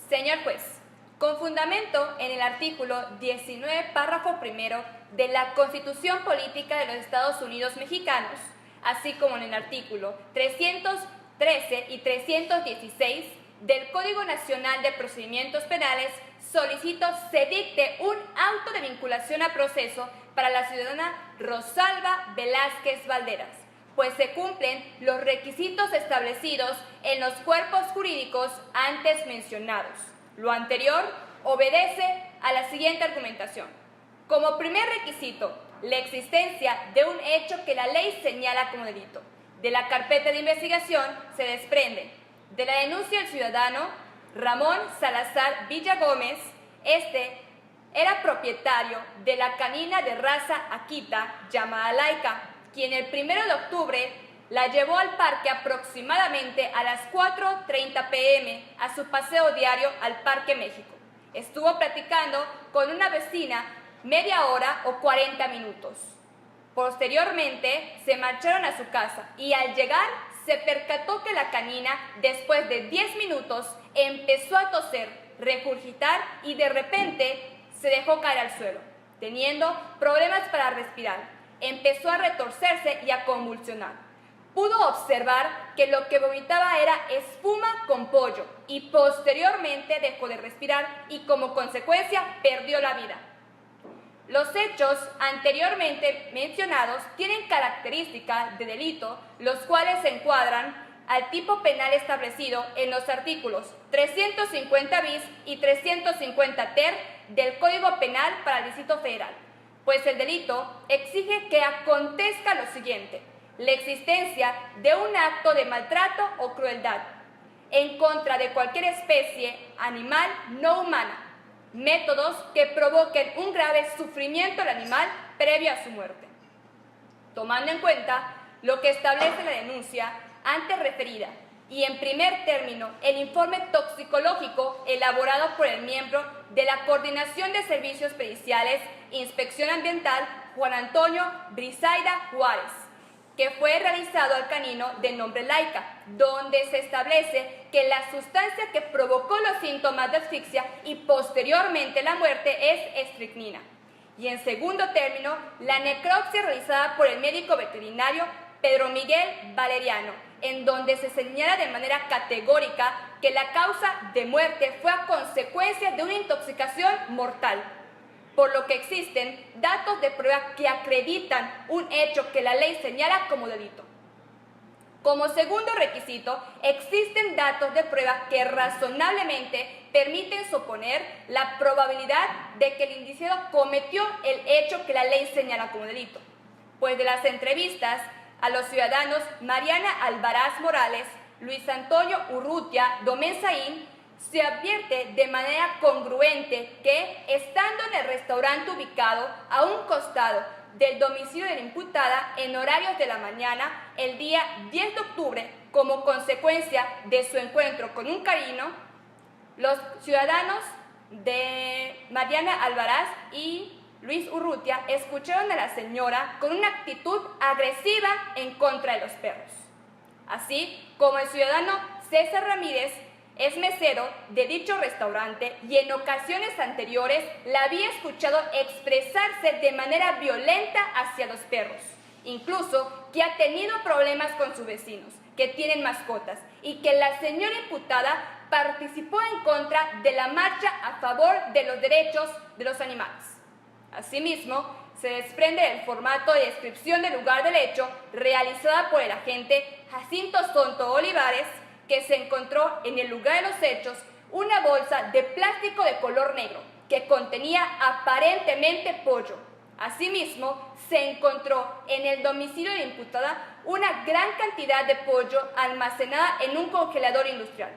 Señor juez, con fundamento en el artículo 19, párrafo primero de la Constitución Política de los Estados Unidos Mexicanos, así como en el artículo 313 y 316 del Código Nacional de Procedimientos Penales, solicito se dicte un auto de vinculación a proceso para la ciudadana Rosalba Velázquez Valderas, pues se cumplen los requisitos establecidos en los cuerpos jurídicos antes mencionados. Lo anterior obedece a la siguiente argumentación. Como primer requisito, la existencia de un hecho que la ley señala como delito. De la carpeta de investigación se desprende de la denuncia del ciudadano Ramón Salazar Villagómez. Este era propietario de la canina de raza Akita llamada Laika, quien el 1 de octubre la llevó al parque aproximadamente a las 4:30 p.m. a su paseo diario al Parque México. Estuvo platicando con una vecina media hora o 40 minutos. Posteriormente se marcharon a su casa y al llegar se percató que la canina, después de 10 minutos, empezó a toser, regurgitar y de repente se dejó caer al suelo, teniendo problemas para respirar. Empezó a retorcerse y a convulsionar. Pudo observar que lo que vomitaba era espuma con pollo y posteriormente dejó de respirar y como consecuencia perdió la vida. Los hechos anteriormente mencionados tienen características de delito, los cuales se encuadran al tipo penal establecido en los artículos 350 bis y 350 ter del Código Penal para el Distrito Federal, pues el delito exige que acontezca lo siguiente: la existencia de un acto de maltrato o crueldad en contra de cualquier especie animal no humana, métodos que provoquen un grave sufrimiento al animal previo a su muerte. Tomando en cuenta lo que establece la denuncia antes referida y en primer término el informe toxicológico elaborado por el miembro de la Coordinación de Servicios Periciales e Inspección Ambiental, Juan Antonio Brizaida Juárez, que fue realizado al canino de nombre Laika, donde se establece que la sustancia que provocó los síntomas de asfixia y posteriormente la muerte es estricnina. Y en segundo término, la necropsia realizada por el médico veterinario Pedro Miguel Valeriano, en donde se señala de manera categórica que la causa de muerte fue a consecuencia de una intoxicación mortal, por lo que existen datos de prueba que acreditan un hecho que la ley señala como delito. Como segundo requisito, existen datos de prueba que razonablemente permiten suponer la probabilidad de que el indiciado cometió el hecho que la ley señala como delito, pues de las entrevistas a los ciudadanos Mariana Alvaraz Morales, Luis Antonio Urrutia Domenzaín, se advierte de manera congruente que, estando en el restaurante ubicado a un costado del domicilio de la imputada en horarios de la mañana, el día 10 de octubre, como consecuencia de su encuentro con un canino, los ciudadanos de Mariana Alvaraz y Luis Urrutia escucharon a la señora con una actitud agresiva en contra de los perros. Así como el ciudadano César Ramírez es mesero de dicho restaurante y en ocasiones anteriores la había escuchado expresarse de manera violenta hacia los perros, incluso que ha tenido problemas con sus vecinos, que tienen mascotas, y que la señora imputada participó en contra de la marcha a favor de los derechos de los animales. Asimismo, se desprende del formato de descripción del lugar del hecho realizada por el agente Jacinto Sonto Olivares, que se encontró en el lugar de los hechos una bolsa de plástico de color negro que contenía aparentemente pollo. Asimismo, se encontró en el domicilio de la imputada una gran cantidad de pollo almacenada en un congelador industrial,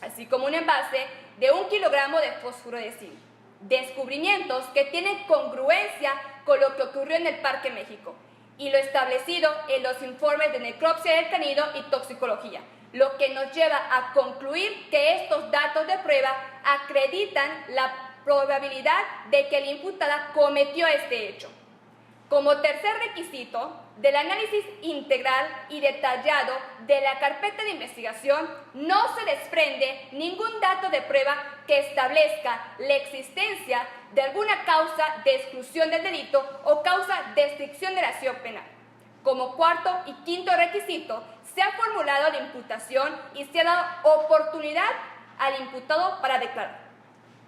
así como un envase de 1 kilogramo de fósforo de zinc. Descubrimientos que tienen congruencia con lo que ocurrió en el Parque México y lo establecido en los informes de necropsia del canino y toxicología, lo que nos lleva a concluir que estos datos de prueba acreditan la probabilidad de que la imputada cometió este hecho. Como tercer requisito, del análisis integral y detallado de la carpeta de investigación, no se desprende ningún dato de prueba que establezca la existencia de alguna causa de exclusión del delito o causa de extinción de la acción penal. Como cuarto y quinto requisito, se ha formulado la imputación y se ha dado oportunidad al imputado para declarar.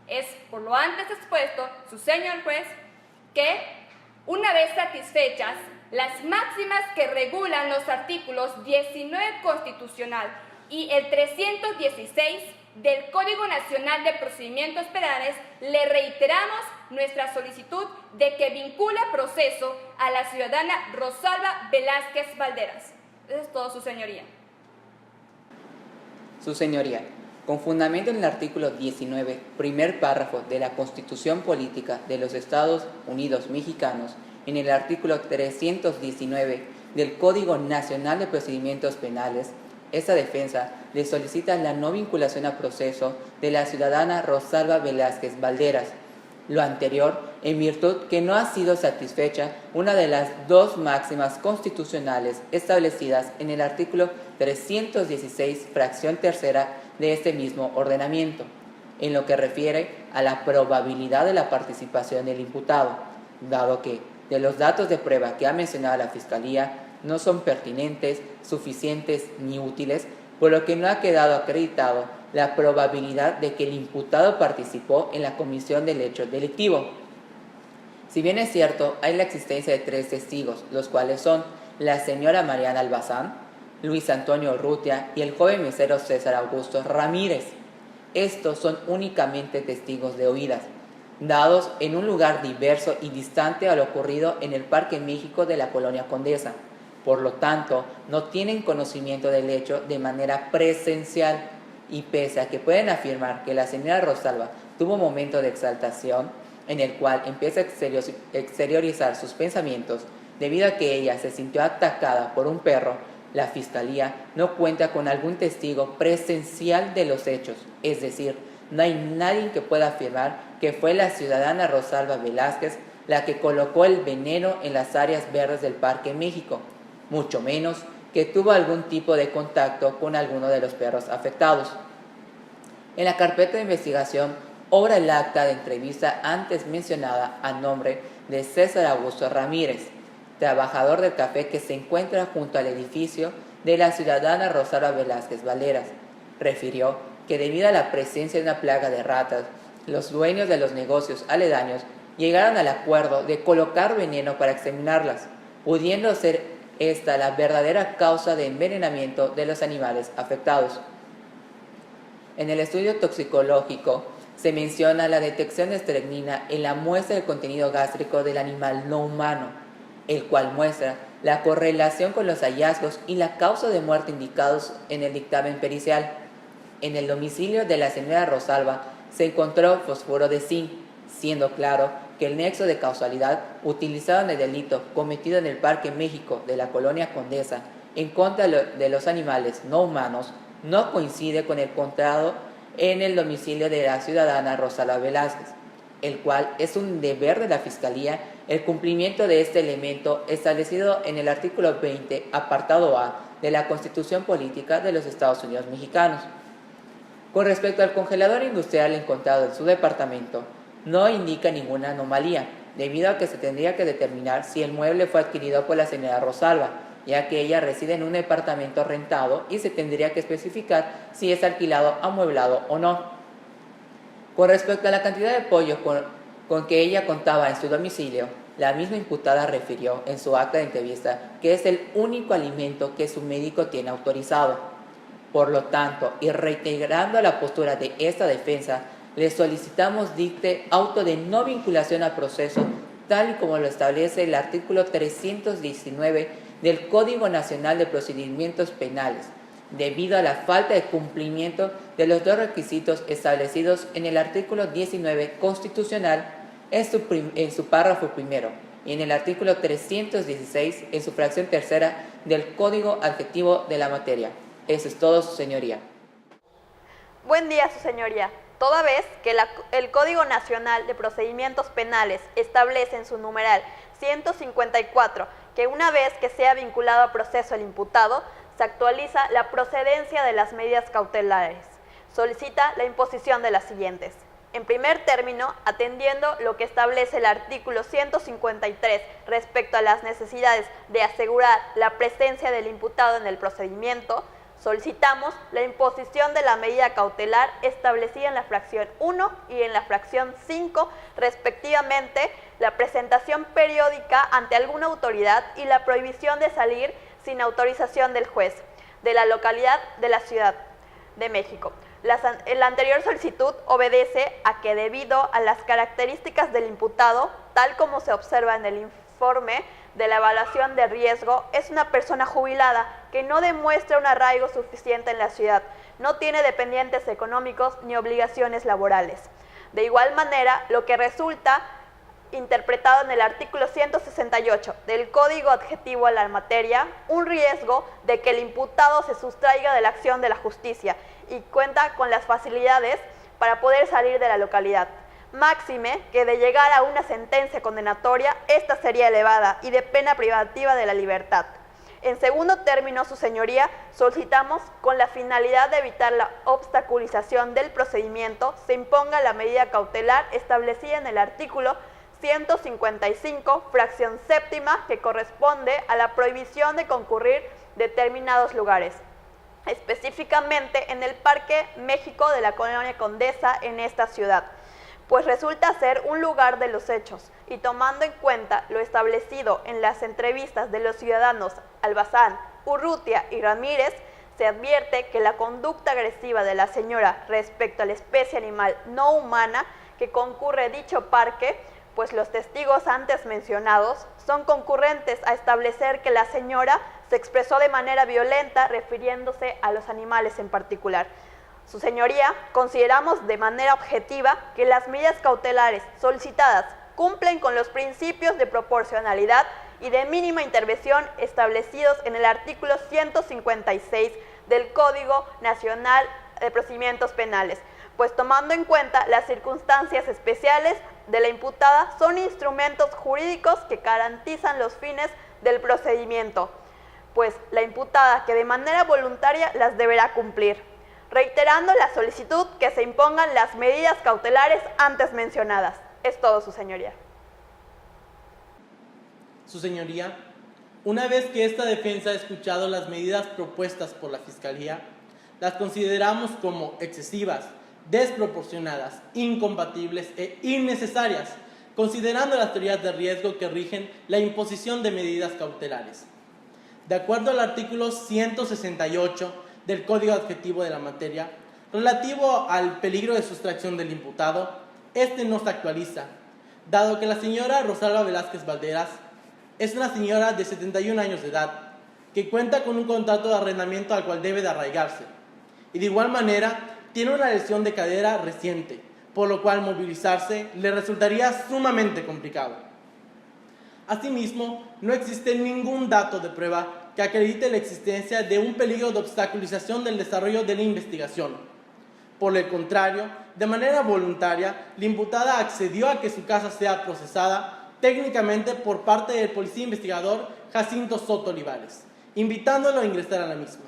Es por lo antes expuesto, su señor juez, que, una vez satisfechas las máximas que regulan los artículos 19 constitucional y el 316 del Código Nacional de Procedimientos Penales, le reiteramos nuestra solicitud de que vincule a proceso a la ciudadana Rosalba Velázquez Valderas. Eso es todo, su señoría. Su señoría, con fundamento en el artículo 19, primer párrafo de la Constitución Política de los Estados Unidos Mexicanos, en el artículo 319 del Código Nacional de Procedimientos Penales, esta defensa le solicita la no vinculación a proceso de la ciudadana Rosalba Velázquez Valderas. Lo anterior, en virtud que no ha sido satisfecha una de las dos máximas constitucionales establecidas en el artículo 316, fracción tercera de este mismo ordenamiento, en lo que refiere a la probabilidad de la participación del imputado, dado que, de los datos de prueba que ha mencionado la Fiscalía, no son pertinentes, suficientes ni útiles, por lo que no ha quedado acreditado la probabilidad de que el imputado participó en la comisión del hecho delictivo. Si bien es cierto, hay la existencia de 3 testigos, los cuales son la señora Mariana Albazán, Luis Antonio Urrutia y el joven mesero César Augusto Ramírez. Estos son únicamente testigos de oídas, dados en un lugar diverso y distante a lo ocurrido en el Parque México de la Colonia Condesa. Por lo tanto, no tienen conocimiento del hecho de manera presencial y pese a que pueden afirmar que la señora Rosalba tuvo un momento de exaltación en el cual empieza a exteriorizar sus pensamientos debido a que ella se sintió atacada por un perro, la Fiscalía no cuenta con algún testigo presencial de los hechos, es decir, no hay nadie que pueda afirmar que fue la ciudadana Rosalba Velázquez la que colocó el veneno en las áreas verdes del Parque México, mucho menos que tuvo algún tipo de contacto con alguno de los perros afectados. En la carpeta de investigación obra el acta de entrevista antes mencionada a nombre de César Augusto Ramírez, trabajador del café que se encuentra junto al edificio de la ciudadana Rosalba Velázquez Valderas. Refirió que debido a la presencia de una plaga de ratas, los dueños de los negocios aledaños llegaron al acuerdo de colocar veneno para exterminarlas, pudiendo ser esta la verdadera causa de envenenamiento de los animales afectados. En el estudio toxicológico se menciona la detección de estricnina en la muestra del contenido gástrico del animal no humano, el cual muestra la correlación con los hallazgos y la causa de muerte indicados en el dictamen pericial. En el domicilio de la señora Rosalba se encontró fosfuro de zinc, siendo claro que el nexo de causalidad utilizado en el delito cometido en el Parque México de la Colonia Condesa en contra de los animales no humanos no coincide con el encontrado en el domicilio de la ciudadana Rosalba Velázquez, el cual es un deber de la Fiscalía el cumplimiento de este elemento establecido en el artículo 20, apartado A, de la Constitución Política de los Estados Unidos Mexicanos. Con respecto al congelador industrial encontrado en su departamento, no indica ninguna anomalía, debido a que se tendría que determinar si el mueble fue adquirido por la señora Rosalba, ya que ella reside en un departamento rentado y se tendría que especificar si es alquilado, amueblado o no. Con respecto a la cantidad de pollo con que ella contaba en su domicilio, la misma imputada refirió en su acta de entrevista que es el único alimento que su médico tiene autorizado. Por lo tanto, y reiterando la postura de esta defensa, le solicitamos dicte auto de no vinculación al proceso, tal y como lo establece el artículo 319 del Código Nacional de Procedimientos Penales, debido a la falta de cumplimiento de los dos requisitos establecidos en el artículo 19 constitucional en su párrafo primero y en el artículo 316 en su fracción tercera del Código Adjetivo de la materia. Eso es todo, su señoría. Buen día, su señoría. Toda vez que el Código Nacional de Procedimientos Penales establece en su numeral 154 que una vez que sea vinculado a proceso el imputado, se actualiza la procedencia de las medidas cautelares. Solicita la imposición de las siguientes. En primer término, atendiendo lo que establece el artículo 153 respecto a las necesidades de asegurar la presencia del imputado en el procedimiento, solicitamos la imposición de la medida cautelar establecida en la fracción 1 y en la fracción 5, respectivamente, la presentación periódica ante alguna autoridad y la prohibición de salir sin autorización del juez de la localidad de la Ciudad de México. La anterior solicitud obedece a que debido a las características del imputado, tal como se observa en el informe de la evaluación de riesgo, es una persona jubilada que no demuestra un arraigo suficiente en la ciudad, no tiene dependientes económicos ni obligaciones laborales. De igual manera, lo que resulta interpretado en el artículo 168 del Código Adjetivo a la materia, un riesgo de que el imputado se sustraiga de la acción de la justicia y cuenta con las facilidades para poder salir de la localidad. Máxime que de llegar a una sentencia condenatoria, esta sería elevada y de pena privativa de la libertad. En segundo término, su señoría, solicitamos, con la finalidad de evitar la obstaculización del procedimiento, se imponga la medida cautelar establecida en el artículo 155, fracción séptima, que corresponde a la prohibición de concurrir determinados lugares, específicamente en el Parque México de la Colonia Condesa en esta ciudad, pues resulta ser un lugar de los hechos, y tomando en cuenta lo establecido en las entrevistas de los ciudadanos Almazán, Urrutia y Ramírez, se advierte que la conducta agresiva de la señora respecto a la especie animal no humana que concurre dicho parque, pues los testigos antes mencionados son concurrentes a establecer que la señora se expresó de manera violenta refiriéndose a los animales en particular. Su señoría, consideramos de manera objetiva que las medidas cautelares solicitadas cumplen con los principios de proporcionalidad y de mínima intervención establecidos en el artículo 156 del Código Nacional de Procedimientos Penales, pues tomando en cuenta las circunstancias especiales de la imputada, son instrumentos jurídicos que garantizan los fines del procedimiento, pues la imputada que de manera voluntaria las deberá cumplir, reiterando la solicitud que se impongan las medidas cautelares antes mencionadas. Es todo, su señoría. Su señoría, una vez que esta defensa ha escuchado las medidas propuestas por la Fiscalía, las consideramos como excesivas, desproporcionadas, incompatibles e innecesarias, considerando las teorías de riesgo que rigen la imposición de medidas cautelares. De acuerdo al artículo 168 del Código Adjetivo de la materia, relativo al peligro de sustracción del imputado, este no se actualiza, dado que la señora Rosalba Velázquez Valderas es una señora de 71 años de edad, que cuenta con un contrato de arrendamiento al cual debe de arraigarse, y de igual manera tiene una lesión de cadera reciente, por lo cual movilizarse le resultaría sumamente complicado. Asimismo, no existe ningún dato de prueba que acredite la existencia de un peligro de obstaculización del desarrollo de la investigación. Por el contrario, de manera voluntaria, la imputada accedió a que su casa sea procesada técnicamente por parte del policía investigador Jacinto Soto Olivares, invitándolo a ingresar a la misma,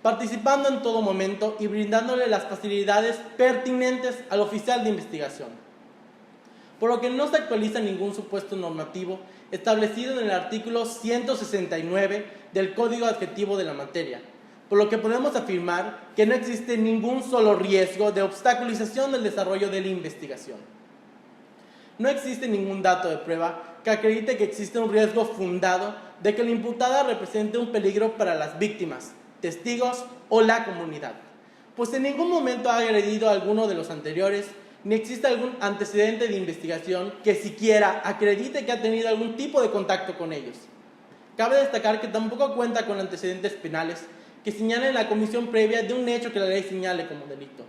participando en todo momento y brindándole las facilidades pertinentes al oficial de investigación. Por lo que no se actualiza ningún supuesto normativo establecido en el artículo 169 del Código Adjetivo de la materia, por lo que podemos afirmar que no existe ningún solo riesgo de obstaculización del desarrollo de la investigación. No existe ningún dato de prueba que acredite que existe un riesgo fundado de que la imputada represente un peligro para las víctimas, testigos o la comunidad, pues en ningún momento ha agredido a alguno de los anteriores, ni existe algún antecedente de investigación que siquiera acredite que ha tenido algún tipo de contacto con ellos. Cabe destacar que tampoco cuenta con antecedentes penales que señalen la comisión previa de un hecho que la ley señale como delito.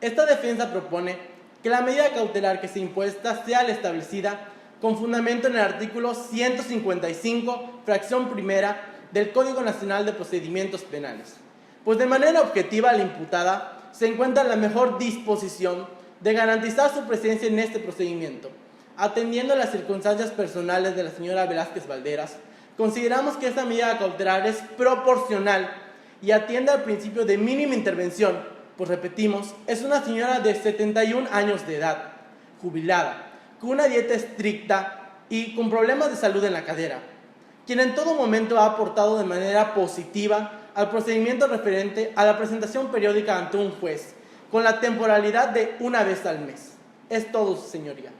Esta defensa propone que la medida cautelar que se impuesta sea la establecida con fundamento en el artículo 155, fracción primera, del Código Nacional de Procedimientos Penales, pues de manera objetiva la imputada se encuentra en la mejor disposición de garantizar su presencia en este procedimiento, atendiendo a las circunstancias personales de la señora Velázquez Valderas, consideramos que esta medida cautelar es proporcional y atiende al principio de mínima intervención, pues repetimos, es una señora de 71 años de edad, jubilada, con una dieta estricta y con problemas de salud en la cadera, quien en todo momento ha aportado de manera positiva al procedimiento referente a la presentación periódica ante un juez, con la temporalidad de una vez al mes. Es todo, su señoría.